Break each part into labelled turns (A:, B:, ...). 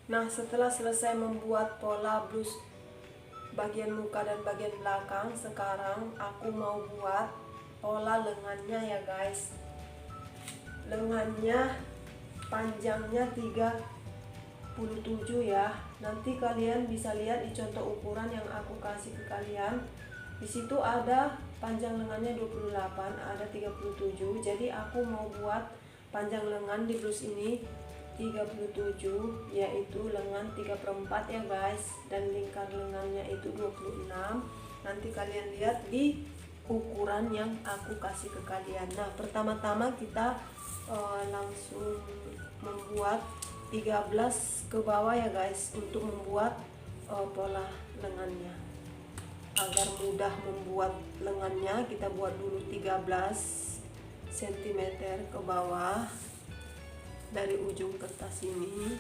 A: Nah, setelah selesai membuat pola blus bagian muka dan bagian belakang, sekarang aku mau buat pola lengannya ya guys. Lengannya panjangnya 37 ya. Nanti kalian bisa lihat di contoh ukuran yang aku kasih ke kalian. Di situ ada panjang lengannya 28, ada 37. Jadi aku mau buat panjang lengan di blus ini 37, yaitu lengan 3/4 ya guys, dan lingkar lengannya itu 26. Nanti kalian lihat di ukuran yang aku kasih ke kalian. Nah, pertama-tama kita langsung membuat 13 ke bawah ya guys, untuk membuat pola lengannya. Agar mudah membuat lengannya, kita buat dulu 13 cm ke bawah dari ujung kertas ini.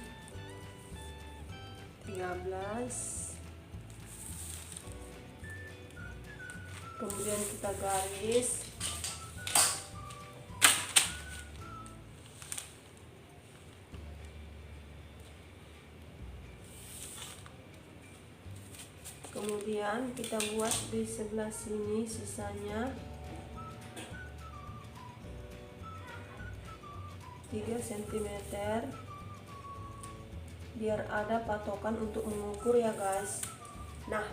A: 13, kemudian kita garis. Kemudian kita buat di sebelah sini sisanya 3 cm, biar ada patokan untuk mengukur ya guys. Nah,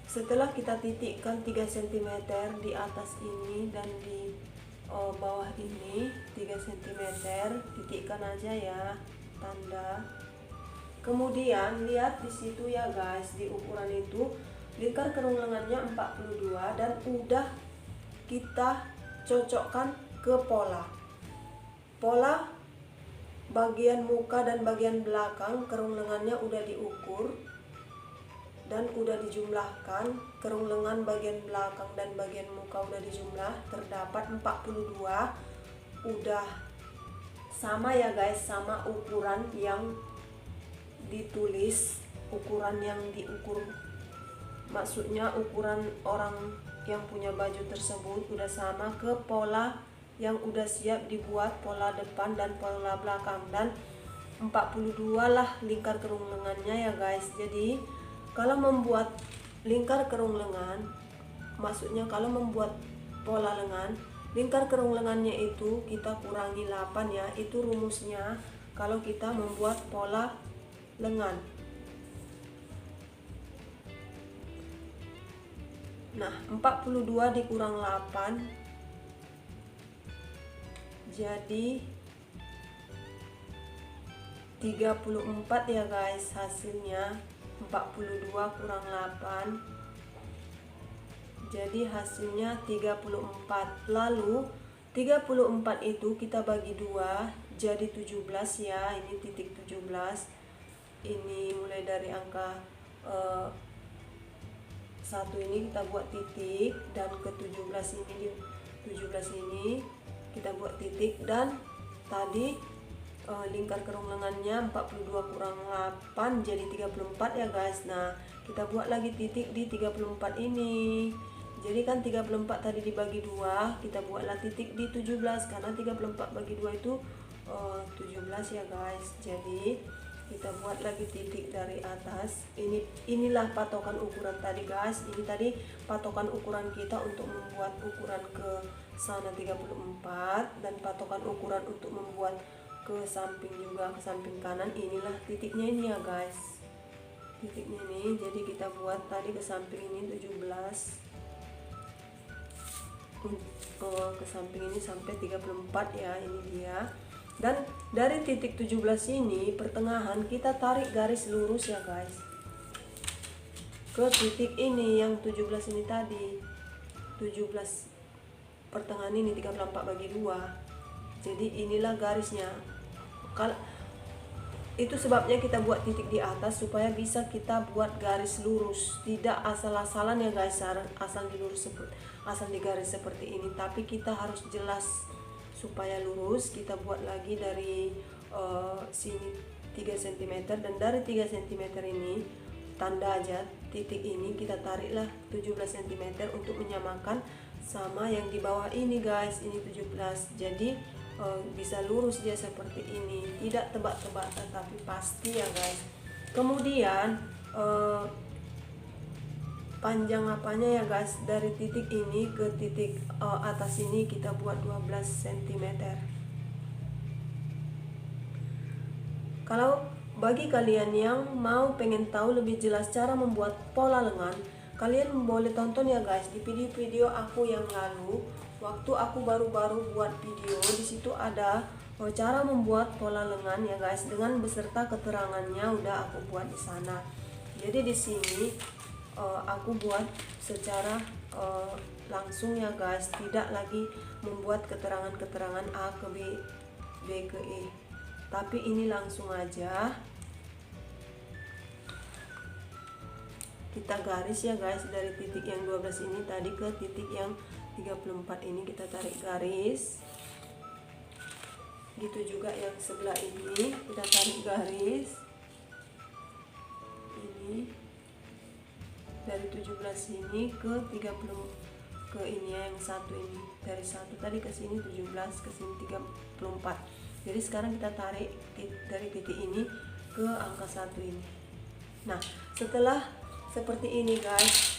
A: setelah kita titikkan 3 cm di atas ini dan di bawah ini 3 cm, titikkan aja ya tanda. Kemudian lihat di situ ya guys, di ukuran itu lingkar kerung lengannya 42 dan udah kita cocokkan ke pola bagian muka dan bagian belakang. Kerung lengannya udah diukur dan udah dijumlahkan. Kerung lengan bagian belakang dan bagian muka udah dijumlah, terdapat 42. Udah sama ya guys, sama ukuran yang ditulis, ukuran yang diukur, maksudnya ukuran orang yang punya baju tersebut udah sama ke pola yang udah siap dibuat, pola depan dan pola belakang. Dan 42 lah lingkar kerung lengannya ya guys. Jadi kalau membuat lingkar kerung lengan, maksudnya kalau membuat pola lengan, lingkar kerung lengannya itu kita kurangi 8 ya. Itu rumusnya kalau kita membuat pola lengan. Nah, 42 dikurang 8 jadi 34 ya guys hasilnya. 42 kurang 8 jadi hasilnya 34. Lalu 34 itu kita bagi 2 jadi 17 ya. Ini titik 17. Ini mulai dari angka 1 ini kita buat titik, dan ke 17 ini, di 17 ini kita buat titik. Dan tadi lingkar kerung lengannya 42 kurang 8 jadi 34 ya guys. Nah, kita buat lagi titik di 34 ini. Jadi kan 34 tadi dibagi 2, kita buatlah titik di 17 karena 34 bagi 2 itu 17 ya guys. Jadi kita buat lagi titik dari atas. Inilah patokan ukuran tadi guys. Ini tadi patokan ukuran kita untuk membuat ukuran ke sana 34, dan patokan ukuran untuk membuat ke samping juga, ke samping kanan. Inilah titiknya ini ya guys, titiknya ini. Jadi kita buat tadi ke samping ini 17, ke samping ini sampai 34 ya, ini dia. Dan dari titik 17 ini pertengahan kita tarik garis lurus ya guys, ke titik ini yang 17 ini tadi. 17 pertengahan ini 34 bagi 2. Jadi inilah garisnya. Kalau itu sebabnya kita buat titik di atas supaya bisa kita buat garis lurus, tidak asal-asalan ya guys, asal digaris seperti ini, tapi kita harus jelas supaya lurus. Kita buat lagi dari sini 3 cm, dan dari 3 cm ini tanda aja titik ini, kita tariklah 17 cm untuk menyamakan sama yang di bawah ini guys. Ini 17, jadi bisa lurus dia seperti ini, tidak tebak-tebak tetapi pasti ya guys. Kemudian panjang apanya ya guys, dari titik ini ke titik atas ini kita buat 12 cm. Kalau bagi kalian yang mau pengen tahu lebih jelas cara membuat pola lengan, kalian boleh tonton ya guys di video-video aku yang lalu. Waktu aku baru-baru buat video, di situ ada cara membuat pola lengan ya guys, dengan beserta keterangannya udah aku buat di sana. Jadi di sini aku buat secara langsung ya guys, tidak lagi membuat keterangan-keterangan A ke B, B ke E, tapi ini langsung aja kita garis ya guys, dari titik yang 12 ini tadi ke titik yang 34 ini kita tarik garis. Gitu juga yang sebelah ini kita tarik garis. Ini dari 17 ini ke 30 ke ini yang satu ini, dari satu tadi ke sini 17 ke sini 34. Jadi sekarang kita tarik dari titik ini ke angka 1 ini. Nah, setelah seperti ini guys,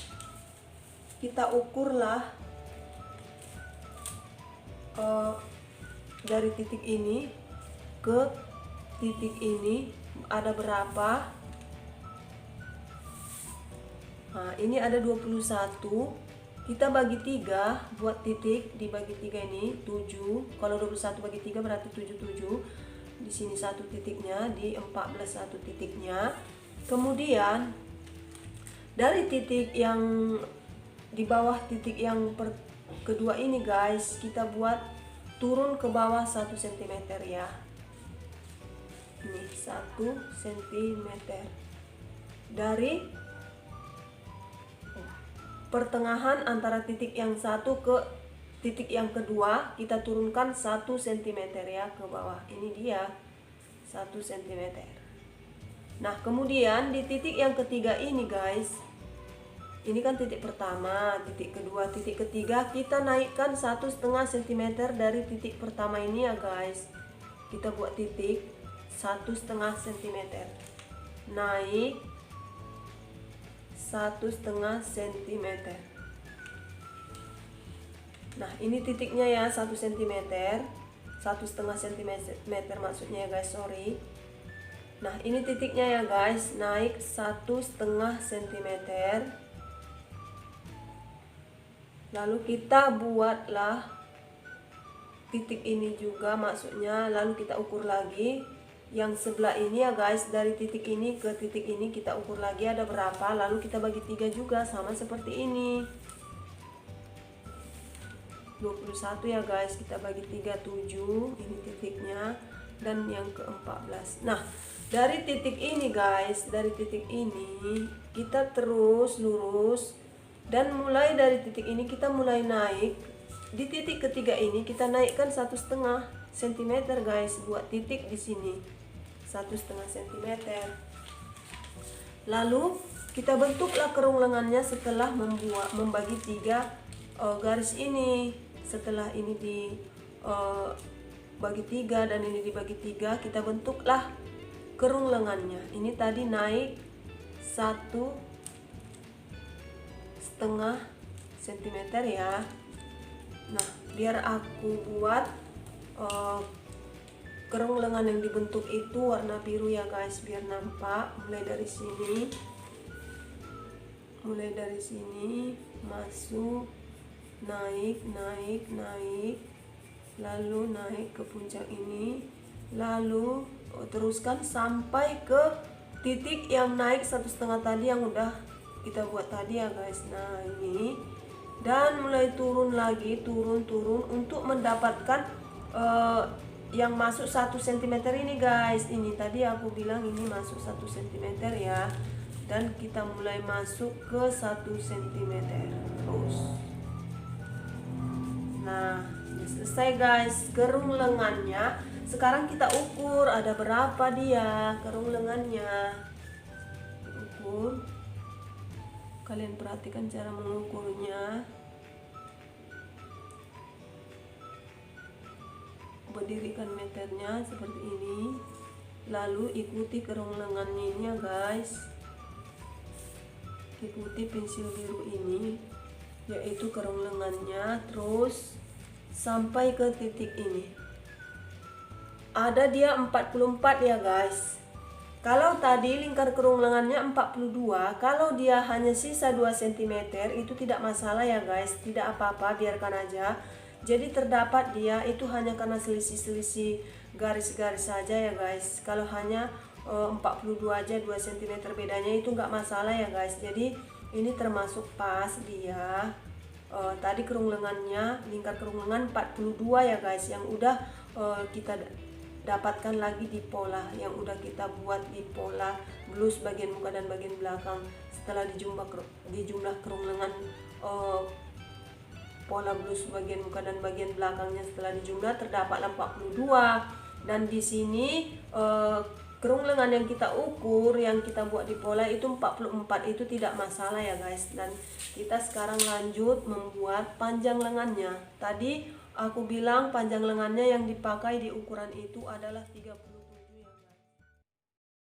A: kita ukurlah dari titik ini ke titik ini ada berapa. Nah, ini ada 21. Kita bagi 3 buat titik, dibagi 3 ini 7. Kalau 21 bagi 3 berarti 77. Di sini satu titiknya, di 14 satu titiknya. Kemudian dari titik yang di bawah titik yang kedua ini guys, kita buat turun ke bawah 1 cm ya. Ini 1 cm. Dari pertengahan antara titik yang satu ke titik yang kedua kita turunkan 1 cm ya ke bawah. Ini dia 1 cm. Nah, kemudian di titik yang ketiga ini guys, ini kan titik pertama, titik kedua, titik ketiga kita naikkan 1,5 cm dari titik pertama ini ya guys. Kita buat titik 1,5 cm, naik 1,5 cm. Nah, ini titiknya ya 1 cm, 1,5 cm maksudnya ya guys, sorry. Nah, ini titiknya ya guys, naik 1,5 cm. Lalu kita buatlah titik ini juga maksudnya, lalu kita ukur lagi yang sebelah ini ya guys, dari titik ini ke titik ini kita ukur lagi ada berapa, lalu kita bagi 3 juga sama seperti ini. 21 ya guys, kita bagi 3 7, ini titiknya, dan yang ke-14. Nah, dari titik ini guys, dari titik ini kita terus lurus, dan mulai dari titik ini kita mulai naik. Di titik ketiga ini kita naikkan 1,5 cm guys, buat titik di sini 1,5 cm. Lalu kita bentuklah kerung lengannya setelah membagi 3 garis ini. Setelah ini dibagi 3 dan ini dibagi 3, kita bentuklah kerung lengannya. Ini tadi naik 1,5 cm ya. Nah, biar aku buat kerung lengan yang dibentuk itu warna biru ya guys, biar nampak. Mulai dari sini masuk, naik, lalu naik ke puncak ini, lalu teruskan sampai ke titik yang naik 1,5 tadi yang udah kita buat tadi ya guys. Nah, ini, dan mulai turun lagi, turun untuk mendapatkan yang masuk 1 cm ini guys. Ini tadi aku bilang ini masuk 1 cm ya, dan kita mulai masuk ke 1 cm terus. Nah, ini selesai guys kerung lengannya. Sekarang kita ukur ada berapa dia kerung lengannya. Ukur, kalian perhatikan cara mengukurnya. berdirikan meternya seperti ini, lalu ikuti kerong lengannya ini ya guys, ikuti pensil biru ini yaitu kerong lengannya, terus sampai ke titik ini. Ada dia 44 ya guys. Kalau tadi lingkar kerong lengannya 42, kalau dia hanya sisa 2 cm itu tidak masalah ya guys, tidak apa-apa, biarkan aja. Jadi terdapat dia itu hanya karena selisih-selisih garis-garis saja ya guys. Kalau hanya 42 aja 2 cm bedanya itu nggak masalah ya guys. Jadi ini termasuk pas dia. Tadi kerung lengannya, lingkar kerung lengan 42 ya guys, yang udah kita dapatkan lagi di pola, yang udah kita buat di pola blus bagian muka dan bagian belakang. Setelah dijumlah kerung lengan pola blus bagian muka dan bagian belakangnya, setelah dijumlah terdapat 42. Dan di sini kerung lengan yang kita ukur, yang kita buat di pola itu 44, itu tidak masalah ya guys. Dan kita sekarang lanjut membuat panjang lengannya. Tadi aku bilang panjang lengannya yang dipakai di ukuran itu adalah 30